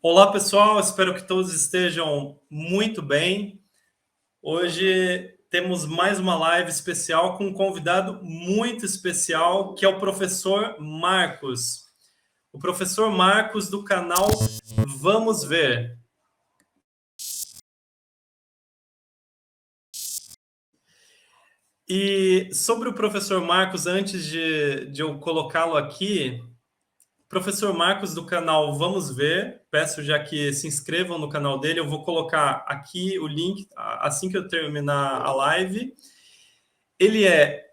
Olá, pessoal. Espero que todos estejam muito bem. Hoje temos mais uma live especial com um convidado muito especial, que é o professor Marcos. O professor Marcos do canal Vamos Ver. E sobre o professor Marcos, antes de eu colocá-lo aqui, professor Marcos do canal Vamos Ver, peço já que se inscrevam no canal dele, eu vou colocar aqui o link assim que eu terminar a live. Ele é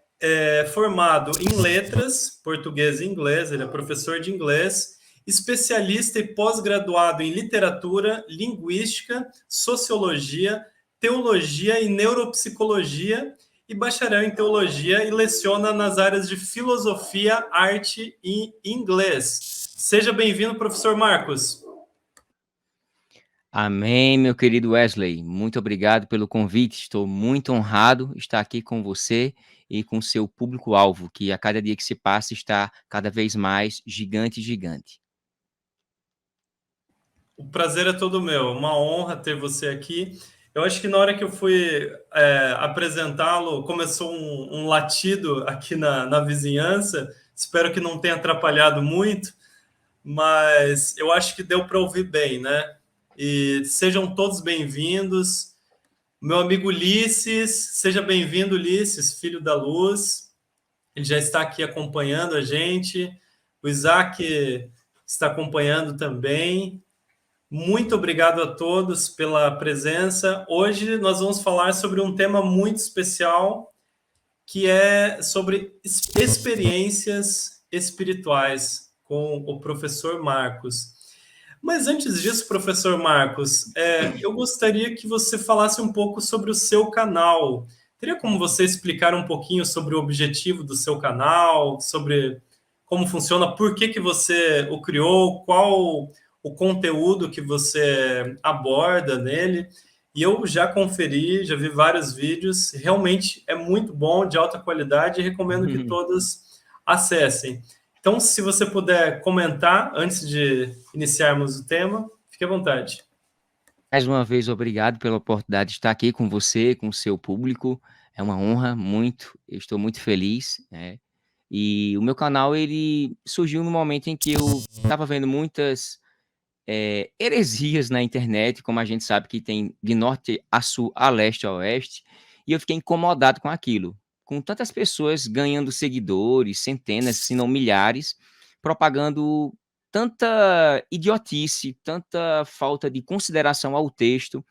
formado em letras, português e inglês, ele é professor de inglês, especialista e pós-graduado em literatura, linguística, sociologia, teologia e neuropsicologia, e bacharel em teologia e leciona nas áreas de filosofia, arte e inglês. Seja bem-vindo, professor Marcos. Amém, meu querido Wesley. Muito obrigado pelo convite. Estou muito honrado de estar aqui com você e com seu público-alvo, que a cada dia que se passa está cada vez mais gigante e gigante. O prazer é todo meu, uma honra ter você aqui. Eu acho que na hora que eu fui apresentá-lo, começou um latido aqui na vizinhança. Espero que não tenha atrapalhado muito, mas eu acho que deu para ouvir bem, né? E sejam todos bem-vindos. Meu amigo Ulisses, seja bem-vindo, Ulisses, filho da luz. Ele já está aqui acompanhando a gente. O Isaac está acompanhando também. Muito obrigado a todos pela presença. Hoje nós vamos falar sobre um tema muito especial, que é sobre experiências espirituais com o professor Marcos. Mas antes disso, professor Marcos, eu gostaria que você falasse um pouco sobre o seu canal. Teria como você explicar um pouquinho sobre o objetivo do seu canal, sobre como funciona, por que você o criou, qual o conteúdo que você aborda nele? E eu já conferi, já vi vários vídeos, realmente é muito bom, de alta qualidade, e recomendo que todos acessem. Então, se você puder comentar antes de iniciarmos o tema, fique à vontade. Mais uma vez, obrigado pela oportunidade de estar aqui com você, com o seu público. É uma honra, muito. Eu estou muito feliz, né? E o meu canal, ele surgiu no momento em que eu estava vendo muitas heresias na internet, como a gente sabe que tem de norte a sul, a leste a oeste, e eu fiquei incomodado com aquilo. Com tantas pessoas ganhando seguidores, centenas, se não milhares, propagando tanta idiotice, tanta falta de consideração ao texto,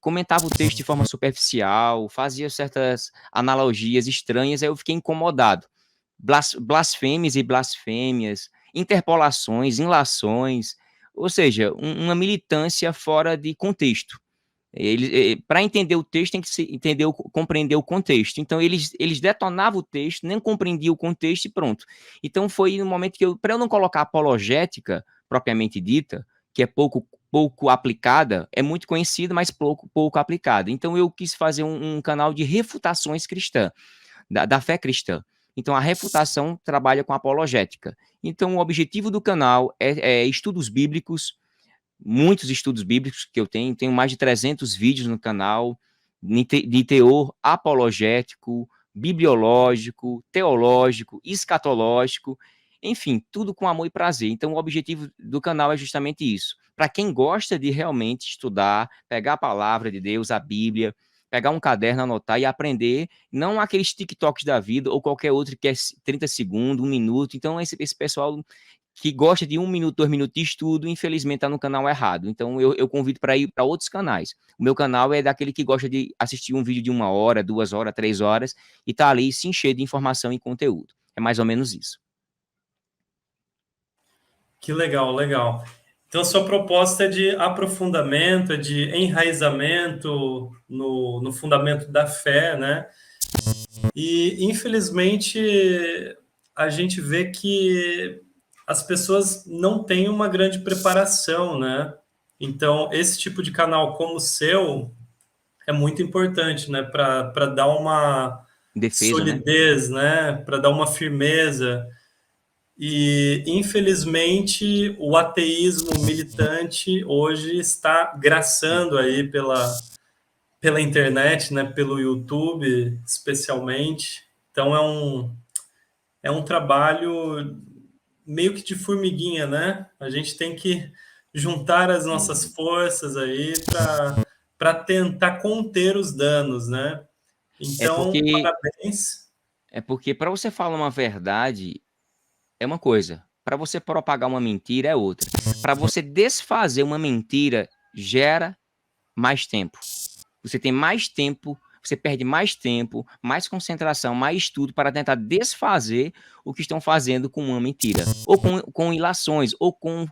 comentava o texto de forma superficial, fazia certas analogias estranhas, aí eu fiquei incomodado. Blasfêmias e blasfêmias, interpolações, inlações, ou seja, uma militância fora de contexto. Para entender o texto, tem que se entender, compreender o contexto. Então, eles detonavam o texto, nem compreendiam o contexto e pronto. Então, foi no momento que para eu não colocar apologética, propriamente dita, que é pouco aplicada, é muito conhecida, mas pouco aplicada. Então, eu quis fazer um canal de refutações cristãs, da fé cristã. Então, a refutação trabalha com apologética. Então, o objetivo do canal é estudos bíblicos, muitos estudos bíblicos que eu tenho mais de 300 vídeos no canal, de teor apologético, bibliológico, teológico, escatológico, enfim, tudo com amor e prazer. Então, o objetivo do canal é justamente isso. Para quem gosta de realmente estudar, pegar a palavra de Deus, a Bíblia, pegar um caderno, anotar e aprender, não aqueles TikToks da vida ou qualquer outro que é 30 segundos, 1 minuto. Então, esse pessoal que gosta de 1 minuto, 2 minutos de estudo, infelizmente está no canal errado. Então eu convido para ir para outros canais. O meu canal é daquele que gosta de assistir um vídeo de 1 hora, 2 horas, 3 horas e tá ali se encher de informação e conteúdo. É mais ou menos isso. Que legal, legal. Então, a sua proposta é de aprofundamento, é de enraizamento no fundamento da fé, né? E, infelizmente, a gente vê que as pessoas não têm uma grande preparação, né? Então, esse tipo de canal como o seu é muito importante, né? Para dar uma Defesa, né? solidez, né? Para dar uma firmeza. E, infelizmente, o ateísmo militante hoje está graçando aí pela internet, né, pelo YouTube, especialmente. Então, é um trabalho meio que de formiguinha, né? A gente tem que juntar as nossas Uhum. forças aí para tentar conter os danos, né? É Então, porque parabéns. é porque para você falar uma verdade é uma coisa, para você propagar uma mentira é outra. Para você desfazer uma mentira gera mais tempo. Você tem mais tempo, você perde mais tempo, mais concentração, mais estudo para tentar desfazer o que estão fazendo com uma mentira, ou com ilações, ou com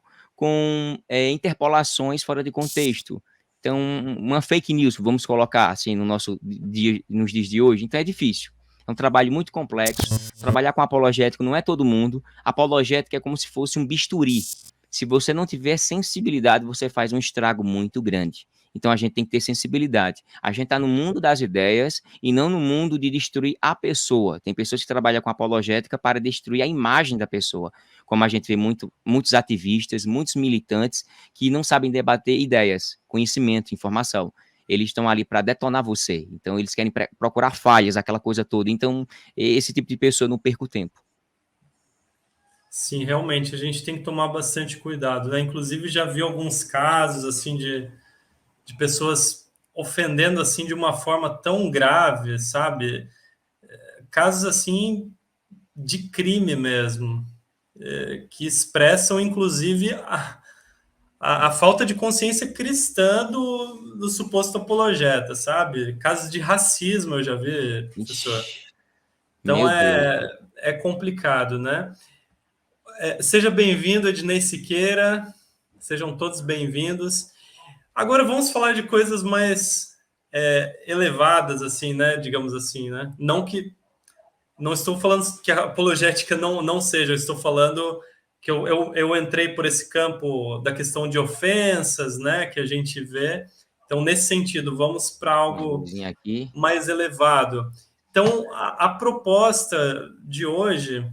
interpolações fora de contexto. Então, uma fake news, vamos colocar assim no nosso dia, nos dias de hoje, então é difícil. É um trabalho muito complexo. Trabalhar com apologético não é todo mundo. Apologética é como se fosse um bisturi. Se você não tiver sensibilidade, você faz um estrago muito grande. Então a gente tem que ter sensibilidade. A gente está no mundo das ideias e não no mundo de destruir a pessoa. Tem pessoas que trabalham com apologética para destruir a imagem da pessoa. Como a gente vê muitos ativistas, muitos militantes que não sabem debater ideias, conhecimento, informação. Eles estão ali para detonar você. Então eles querem procurar falhas, aquela coisa toda. Então esse tipo de pessoa não perca o tempo. Sim, realmente, a gente tem que tomar bastante cuidado, né? Inclusive, já vi alguns casos, assim, de pessoas ofendendo, assim, de uma forma tão grave, sabe? Casos, assim, de crime mesmo, que expressam, inclusive, a falta de consciência cristã do suposto apologeta, sabe? Casos de racismo eu já vi, professor. Ixi, Então, meu Deus. é complicado, né? Seja bem-vindo, Ednei Siqueira. Sejam todos bem-vindos. Agora vamos falar de coisas mais elevadas, assim, né? Digamos assim, né? Não estou falando que a apologética não seja, eu estou falando que eu entrei por esse campo da questão de ofensas, né? Que a gente vê. Então, nesse sentido, vamos para Uma algo luzinha aqui. mais elevado. Então, a proposta de hoje,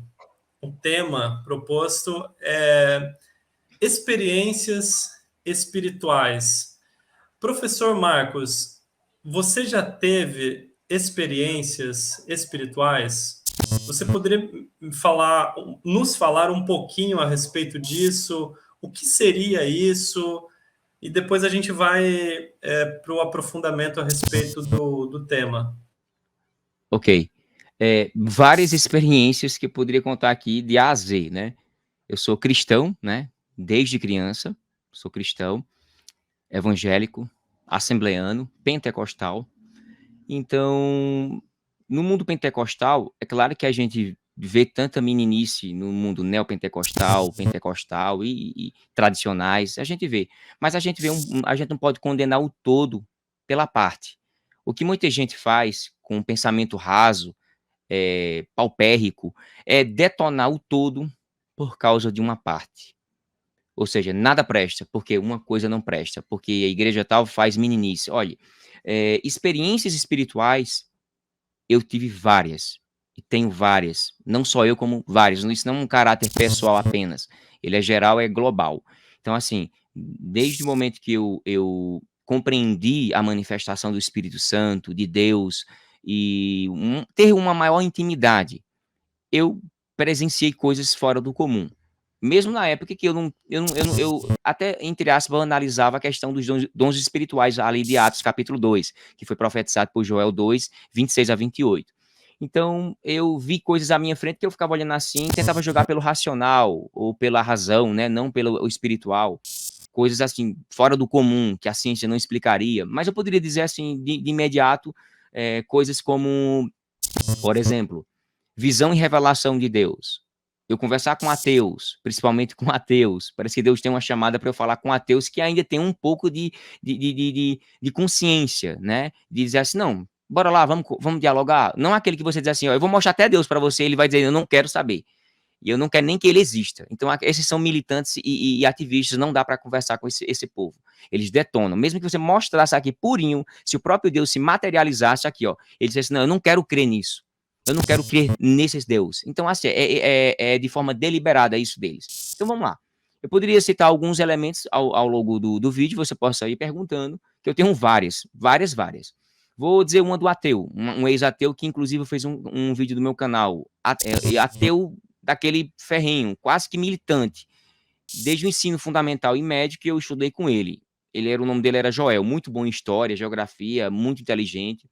o tema proposto é experiências espirituais. Professor Marcos, você já teve experiências espirituais? Você poderia nos falar um pouquinho a respeito disso? O que seria isso? E depois a gente vai para o aprofundamento a respeito do tema. Ok. Várias experiências que eu poderia contar aqui de A a Z, né? Eu sou cristão, né? Desde criança, sou cristão, evangélico, assembleano, pentecostal. Então, no mundo pentecostal, é claro que a gente vê tanta meninice no mundo neopentecostal, pentecostal e tradicionais, a gente vê. Mas a gente vê a gente não pode condenar o todo pela parte. O que muita gente faz com um pensamento raso, paupérrico, é detonar o todo por causa de uma parte. Ou seja, nada presta, porque uma coisa não presta, porque a igreja tal faz meninice. Olha, experiências espirituais eu tive várias, e tenho várias, não só eu, como várias. Isso não é um caráter pessoal apenas, ele é geral, é global. Então, assim, desde o momento que eu compreendi a manifestação do Espírito Santo, de Deus, e ter uma maior intimidade, eu presenciei coisas fora do comum. Mesmo na época que eu até, entre aspas, analisava a questão dos dons espirituais ali de Atos capítulo 2, que foi profetizado por Joel 2, 26 a 28. Então, eu vi coisas à minha frente que eu ficava olhando assim, e tentava jogar pelo racional, ou pela razão, né, não pelo espiritual. Coisas assim, fora do comum, que a ciência não explicaria. Mas eu poderia dizer assim, de imediato, coisas como, por exemplo, visão e revelação de Deus. Eu conversar com ateus, principalmente com ateus. Parece que Deus tem uma chamada para eu falar com ateus que ainda tem um pouco de consciência, né? De dizer assim, não, bora lá, vamos dialogar. Não aquele que você diz assim, ó, eu vou mostrar até Deus para você, ele vai dizer, eu não quero saber. E eu não quero nem que ele exista. Então, esses são militantes e ativistas, não dá para conversar com esse povo. Eles detonam. Mesmo que você mostrasse aqui purinho, se o próprio Deus se materializasse aqui, ó, ele dissesse, não, eu não quero crer nisso. Eu não quero crer nesses deuses. Então, assim, é de forma deliberada isso deles. Então, vamos lá. Eu poderia citar alguns elementos ao longo do vídeo, você possa ir perguntando, que eu tenho várias. Vou dizer uma do ateu, um ex-ateu que inclusive fez um vídeo do meu canal, ateu daquele ferrenho, quase que militante, desde o ensino fundamental e médio que eu estudei com ele. O nome dele era Joel, muito bom em história, geografia, muito inteligente.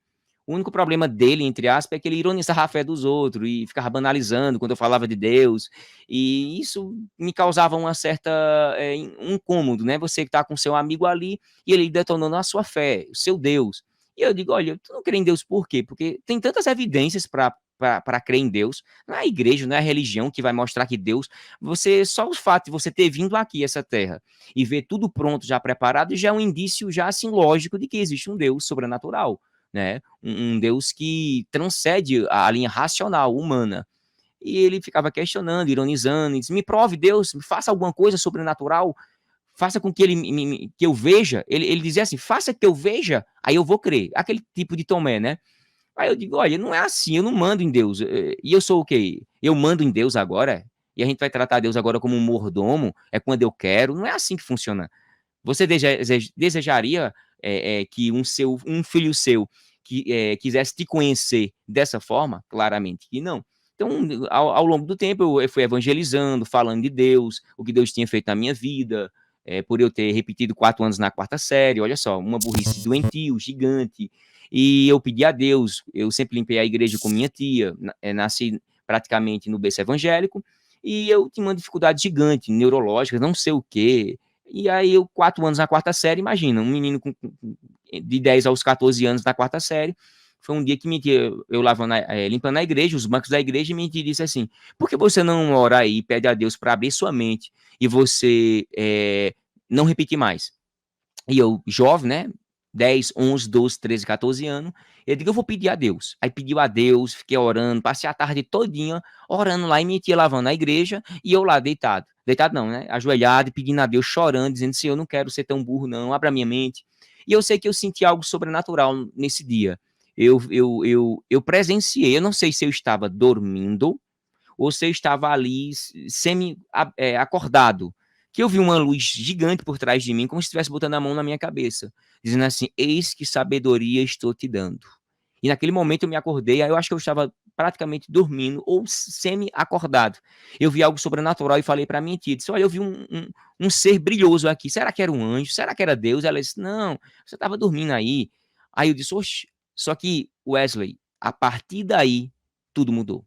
O único problema dele, entre aspas, é que ele ironizava a fé dos outros e ficava banalizando quando eu falava de Deus. E isso me causava uma certa um incômodo, né? Você que está com seu amigo ali e ele detonando a sua fé, o seu Deus. E eu digo, olha, tu não crê em Deus por quê? Porque tem tantas evidências para crer em Deus. Não é a igreja, não é a religião que vai mostrar que Deus. Só o fato de você ter vindo aqui essa terra e ver tudo pronto, já preparado, já é um indício já assim lógico de que existe um Deus sobrenatural, né? Um Deus que transcende a linha racional humana. E ele ficava questionando, ironizando, e disse, me prove Deus, me faça alguma coisa sobrenatural, faça com que que eu veja. Ele dizia assim, faça que eu veja, aí eu vou crer. Aquele tipo de Tomé, né? Aí eu digo, olha, não é assim, eu não mando em Deus. E eu sou o quê? Eu mando em Deus agora? E a gente vai tratar Deus agora como um mordomo? É quando eu quero? Não é assim que funciona. Você desejaria que um filho seu que quisesse te conhecer dessa forma? Claramente que não. Então, ao longo do tempo, eu fui evangelizando, falando de Deus, o que Deus tinha feito na minha vida, por eu ter repetido 4 anos na quarta série, olha só, uma burrice doentio, gigante. E eu pedi a Deus, eu sempre limpei a igreja com minha tia, nasci praticamente no berço evangélico, e eu tinha uma dificuldade gigante, neurológica, não sei o quê. E aí, eu, 4 anos na quarta série, imagina, um menino de 10 aos 14 anos na quarta série. Foi um dia que eu lavando, limpando a igreja, os bancos da igreja, e minha tia disse assim: por que você não ora aí e pede a Deus para abrir sua mente e você não repetir mais? E eu, jovem, né? 10, 11, 12, 13, 14 anos. Eu digo, eu vou pedir a Deus. Aí pediu a Deus, fiquei orando, passei a tarde todinha orando lá e minha tia lavando a igreja e eu lá deitado. Deitado não, né? Ajoelhado e pedindo a Deus, chorando, dizendo, Senhor, eu não quero ser tão burro, não, abra minha mente. E eu sei que eu senti algo sobrenatural nesse dia. Eu presenciei, eu não sei se eu estava dormindo ou se eu estava ali semi-acordado, que eu vi uma luz gigante por trás de mim, como se estivesse botando a mão na minha cabeça, dizendo assim, eis que sabedoria estou te dando. E naquele momento eu me acordei, aí eu acho que eu estava praticamente dormindo ou semi-acordado. Eu vi algo sobrenatural e falei para minha tia, disse, olha, eu vi um ser brilhoso aqui, será que era um anjo? Será que era Deus? Ela disse, não, você estava dormindo aí. Aí eu disse, oxe, só que Wesley, a partir daí, tudo mudou.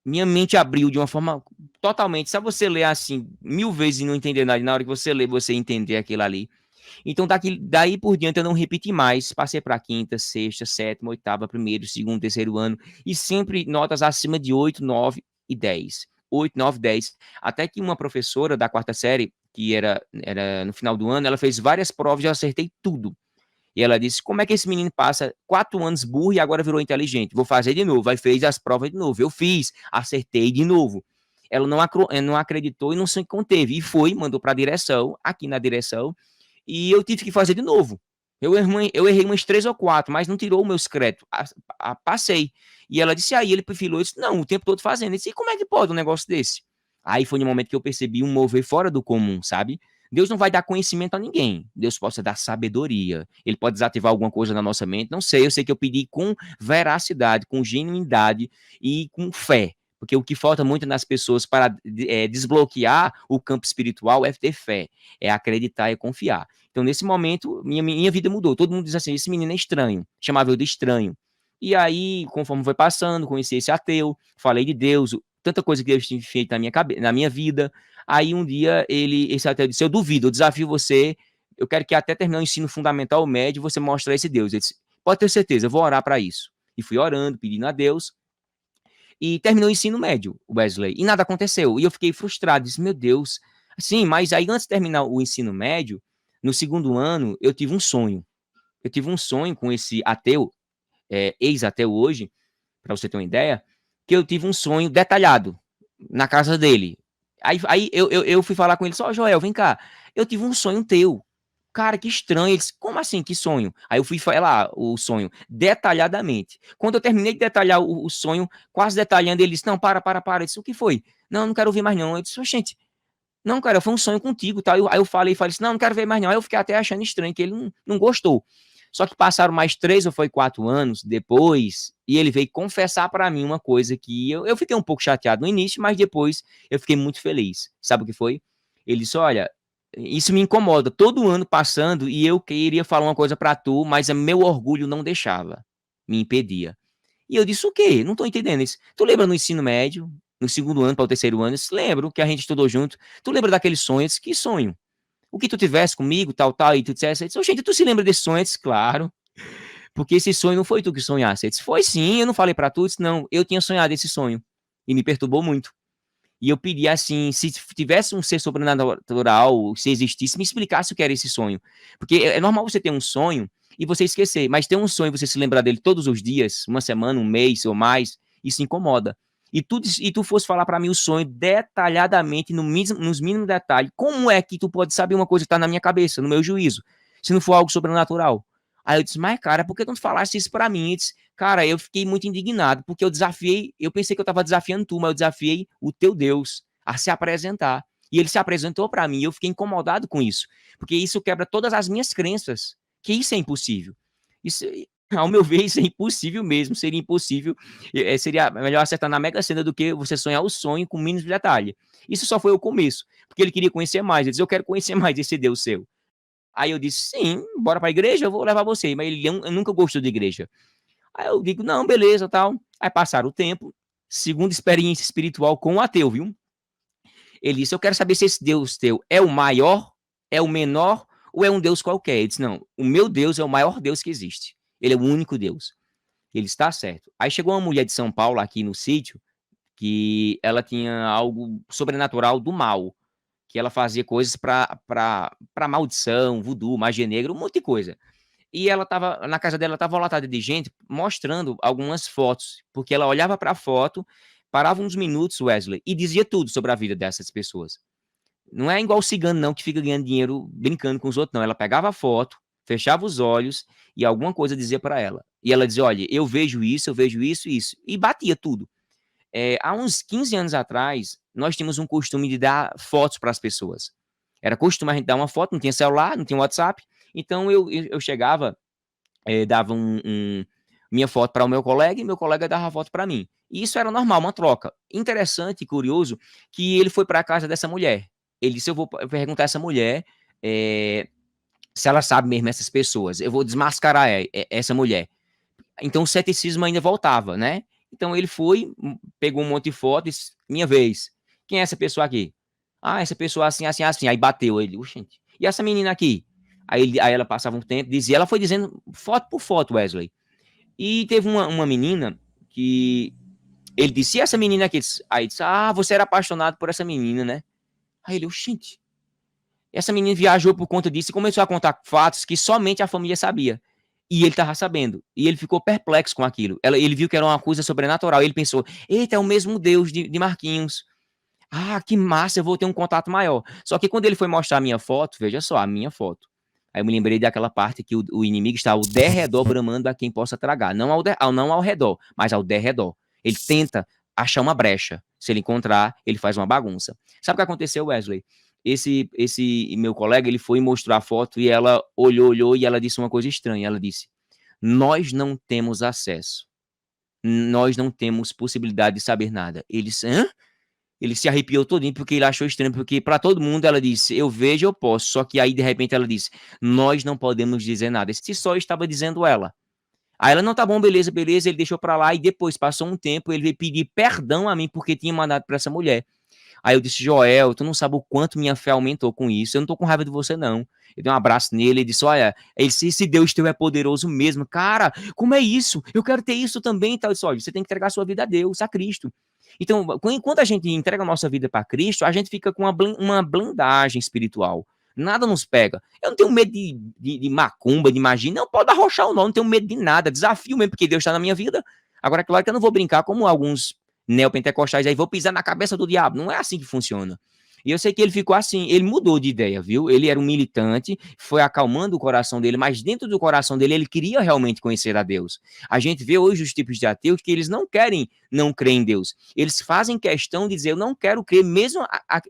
Minha mente abriu de uma forma totalmente. Só você ler assim 1000 vezes e não entender nada, e na hora que você lê, você entender aquilo ali. Então, daí por diante, eu não repeti mais. Passei para quinta, sexta, sétima, oitava, primeiro, segundo, terceiro ano, e sempre notas acima de 8, 9 e 10. 8, 9, 10. Até que uma professora da quarta série, que era no final do ano, ela fez várias provas e eu acertei tudo. E ela disse: como é que esse menino passa 4 anos burro e agora virou inteligente? Vou fazer de novo. Aí fez as provas de novo. Eu fiz, acertei de novo. Ela não acreditou e não se conteve. E foi, mandou para a direção, aqui na direção, e eu tive que fazer de novo. Eu errei umas 3 ou 4, mas não tirou os meus créditos. Passei. E ela disse: aí ele perfilou. Eu disse: não, o tempo todo fazendo. Eu disse: e como é que pode um negócio desse? Aí foi no momento que eu percebi um mover fora do comum, sabe? Deus não vai dar conhecimento a ninguém. Deus pode dar sabedoria. Ele pode desativar alguma coisa na nossa mente. Não sei, eu sei que eu pedi com veracidade, com genuinidade e com fé. Porque o que falta muito nas pessoas para desbloquear o campo espiritual é ter fé, é acreditar e confiar. Então, nesse momento, minha vida mudou. Todo mundo diz assim: esse menino é estranho. Chamava eu de estranho. E aí, conforme foi passando, conheci esse ateu, falei de Deus, tanta coisa que Deus tinha feito na minha vida. Aí um dia esse ateu disse: eu duvido, eu desafio você, eu quero que até terminar o ensino fundamental médio você mostre esse Deus. Ele disse: pode ter certeza, eu vou orar para isso. E fui orando, pedindo a Deus. E terminou o ensino médio, o Wesley. E nada aconteceu. E eu fiquei frustrado, disse: meu Deus. Sim, mas aí antes de terminar o ensino médio, no segundo ano, eu tive um sonho. Eu tive um sonho com esse ateu, ex-ateu hoje, para você ter uma ideia, que eu tive um sonho detalhado na casa dele. Aí eu fui falar com ele: só, Joel, vem cá, eu tive um sonho teu. cara, que estranho. Ele disse, como assim, que sonho? Aí eu fui falar o sonho detalhadamente. Quando eu terminei de detalhar o sonho, quase detalhando, ele disse, não, para. Eu disse, o que foi? Não quero ouvir mais não. Eu disse, gente, não, cara, foi um sonho contigo, tá? Aí eu falei assim, não quero ver mais não. Aí eu fiquei até achando estranho, que ele não gostou. Só que passaram mais 3 ou foi 4 anos depois, e ele veio confessar para mim uma coisa que eu fiquei um pouco chateado no início, mas depois eu fiquei muito feliz. Sabe o que foi? Ele disse, olha, isso me incomoda, todo ano passando, e eu queria falar uma coisa para tu, mas meu orgulho não deixava, me impedia. E eu disse, o quê? Não tô entendendo isso. Tu lembra no ensino médio, no segundo ano para o terceiro ano? Eu disse, lembro que a gente estudou junto. Tu lembra daquele sonho? Eu disse, que sonho? O que tu tivesse comigo, tal, e tu dissesse, eu disse, gente, tu se lembra desse sonho? Eu disse, claro, porque esse sonho não foi tu que sonhasse. Eu disse, foi sim, eu não falei pra tu, eu disse, não, eu tinha sonhado esse sonho, e me perturbou muito. E eu pedi assim, se tivesse um ser sobrenatural, se existisse, me explicasse o que era esse sonho. Porque é normal você ter um sonho e você esquecer, mas ter um sonho e você se lembrar dele todos os dias, uma semana, um mês ou mais, isso incomoda. E tu fosse falar para mim o sonho detalhadamente, nos mínimos detalhes, como é que tu pode saber uma coisa que tá na minha cabeça, no meu juízo, se não for algo sobrenatural? Aí eu disse, mas cara, por que tu não falasse isso para mim? Eu disse, cara, eu fiquei muito indignado, porque eu pensei que eu estava desafiando tu, mas eu desafiei o teu Deus a se apresentar. E ele se apresentou para mim, e eu fiquei incomodado com isso, porque isso quebra todas as minhas crenças, que isso é impossível. Isso, ao meu ver, isso é impossível mesmo, seria impossível. Seria melhor acertar na Mega Sena do que você sonhar o sonho com mínimos detalhes. Isso só foi o começo, porque ele queria conhecer mais. Ele disse, eu quero conhecer mais esse Deus seu. Aí eu disse, sim, bora pra igreja, eu vou levar você. Mas ele nunca gostou de igreja. Aí eu digo, não, beleza, tal. Aí passaram o tempo, segunda experiência espiritual com o ateu, viu? Ele disse, eu quero saber se esse Deus teu é o maior, é o menor ou é um Deus qualquer. Ele disse, não, o meu Deus é o maior Deus que existe. Ele é o único Deus. Ele está certo. Aí chegou uma mulher de São Paulo aqui no sítio, que ela tinha algo sobrenatural do mal, que ela fazia coisas para maldição, voodoo, magia negra, um monte de coisa. E ela tava, na casa dela estava lotada de gente mostrando algumas fotos, porque ela olhava para a foto, parava uns minutos, Wesley, e dizia tudo sobre a vida dessas pessoas. Não é igual o cigano, não, que fica ganhando dinheiro brincando com os outros, não. Ela pegava a foto, fechava os olhos e alguma coisa dizia para ela. E ela dizia: olha, eu vejo isso, e isso. E batia tudo. Há uns 15 anos atrás, nós tínhamos um costume de dar fotos para as pessoas. Era costume a gente dar uma foto, não tinha celular, não tinha WhatsApp. Então eu chegava, dava minha foto para o meu colega e meu colega dava a foto para mim. E isso era normal, uma troca. Interessante e curioso que ele foi para a casa dessa mulher. Ele disse: eu vou perguntar a essa mulher se ela sabe mesmo essas pessoas. Eu vou desmascarar essa mulher. Então o ceticismo ainda voltava, né? Então ele foi, pegou um monte de fotos, disse, minha vez. Quem é essa pessoa aqui? Ah, essa pessoa assim, assim, assim. Aí bateu ele. Oxente. E essa menina aqui? Aí ela passava um tempo, dizia, ela foi dizendo foto por foto, Wesley. E teve uma menina que ele disse, e essa menina aqui? Aí disse, ah, você era apaixonado por essa menina, né? Aí ele, oxente. Essa menina viajou por conta disso e começou a contar fatos que somente a família sabia. E ele estava sabendo. E ele ficou perplexo com aquilo. Ele viu que era uma coisa sobrenatural. Ele pensou, eita, é o mesmo Deus de Marquinhos. Ah, que massa, eu vou ter um contato maior. Só que quando ele foi mostrar a minha foto, veja só, a minha foto. Aí eu me lembrei daquela parte que o inimigo está ao derredor bramando a quem possa tragar. Não ao redor, mas ao derredor. Ele tenta achar uma brecha. Se ele encontrar, ele faz uma bagunça. Sabe o que aconteceu, Wesley? Esse meu colega, ele foi mostrar a foto e ela olhou e ela disse uma coisa estranha. Ela disse, nós não temos acesso. Nós não temos possibilidade de saber nada. Ele disse, hã? Ele se arrepiou todinho porque ele achou estranho, porque para todo mundo ela disse, eu vejo, eu posso. Só que aí, de repente, ela disse, nós não podemos dizer nada. Se só estava dizendo ela. Aí ela, não, tá bom, beleza, beleza. Ele deixou para lá e depois, passou um tempo, ele veio pedir perdão a mim porque tinha mandado para essa mulher. Aí eu disse, Joel, tu não sabe o quanto minha fé aumentou com isso. Eu não tô com raiva de você, não. Eu dei um abraço nele e disse, olha, esse Deus teu é poderoso mesmo. Cara, como é isso? Eu quero ter isso também e tal. Eu disse, olha, você tem que entregar a sua vida a Deus, a Cristo. Então, enquanto a gente entrega a nossa vida para Cristo, a gente fica com uma blindagem espiritual. Nada nos pega. Eu não tenho medo de macumba, de magia. Não, pode arrochar ou não tenho medo de nada. Desafio mesmo, porque Deus está na minha vida. Agora, claro que eu não vou brincar como alguns neopentecostais aí, vou pisar na cabeça do diabo. Não é assim que funciona. E eu sei que ele ficou assim, ele mudou de ideia, viu? Ele era um militante, foi acalmando o coração dele, mas dentro do coração dele, ele queria realmente conhecer a Deus. A gente vê hoje os tipos de ateus que eles não querem não crer em Deus. Eles fazem questão de dizer, eu não quero crer, mesmo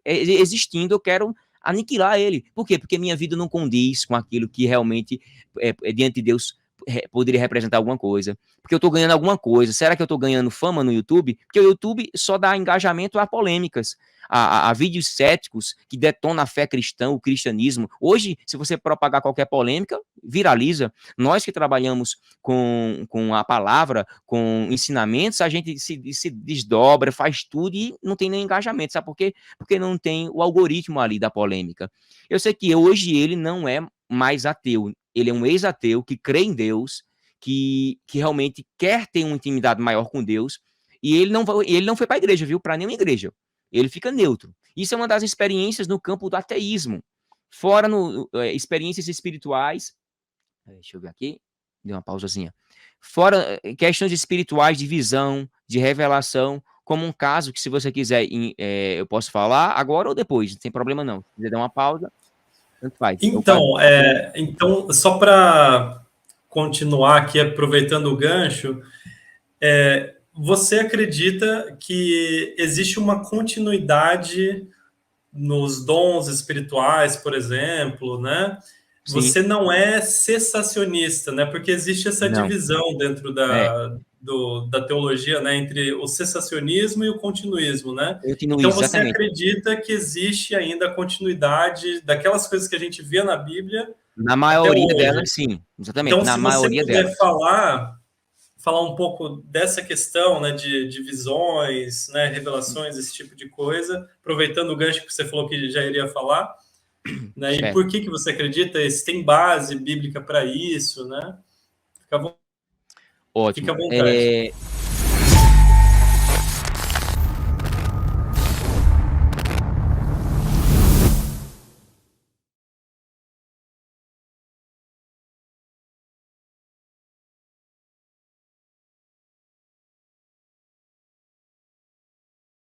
existindo, eu quero aniquilar ele. Por quê? Porque minha vida não condiz com aquilo que realmente, diante de Deus, poderia representar alguma coisa. Porque eu estou ganhando alguma coisa. Será que eu estou ganhando fama no YouTube? Porque o YouTube só dá engajamento a polêmicas, a vídeos céticos que detonam a fé cristã, o cristianismo. Hoje, se você propagar qualquer polêmica, viraliza. Nós que trabalhamos com a palavra, com ensinamentos, a gente se desdobra, faz tudo e não tem nem engajamento. Sabe por quê? Porque não tem o algoritmo ali da polêmica. Eu sei que hoje ele não é mais ateu. Ele é um ex-ateu que crê em Deus, que realmente quer ter uma intimidade maior com Deus, e ele não foi para a igreja, viu? Para nenhuma igreja. Ele fica neutro. Isso é uma das experiências no campo do ateísmo. Fora experiências espirituais. Deixa eu ver aqui. Deu uma pausazinha. Fora questões espirituais de visão, de revelação, como um caso que, se você quiser, eu posso falar agora ou depois, não tem problema não. Se quiser dar uma pausa, tanto faz. Então, só para continuar aqui, aproveitando o gancho, você acredita que existe uma continuidade nos dons espirituais, por exemplo, né? Sim. Você não é cessacionista, né? Porque existe essa divisão dentro da teologia, né? Entre o cessacionismo e o continuismo, né? Então você exatamente. acredita que existe ainda a continuidade daquelas coisas que a gente via na Bíblia? Na maioria delas, sim. Exatamente. Então, na se maioria você puder delas. falar um pouco dessa questão, né, de visões, né, revelações, esse tipo de coisa, aproveitando o gancho que você falou que já iria falar, né, e por que você acredita? Se tem base bíblica para isso, né? Fica à Ótimo. vontade.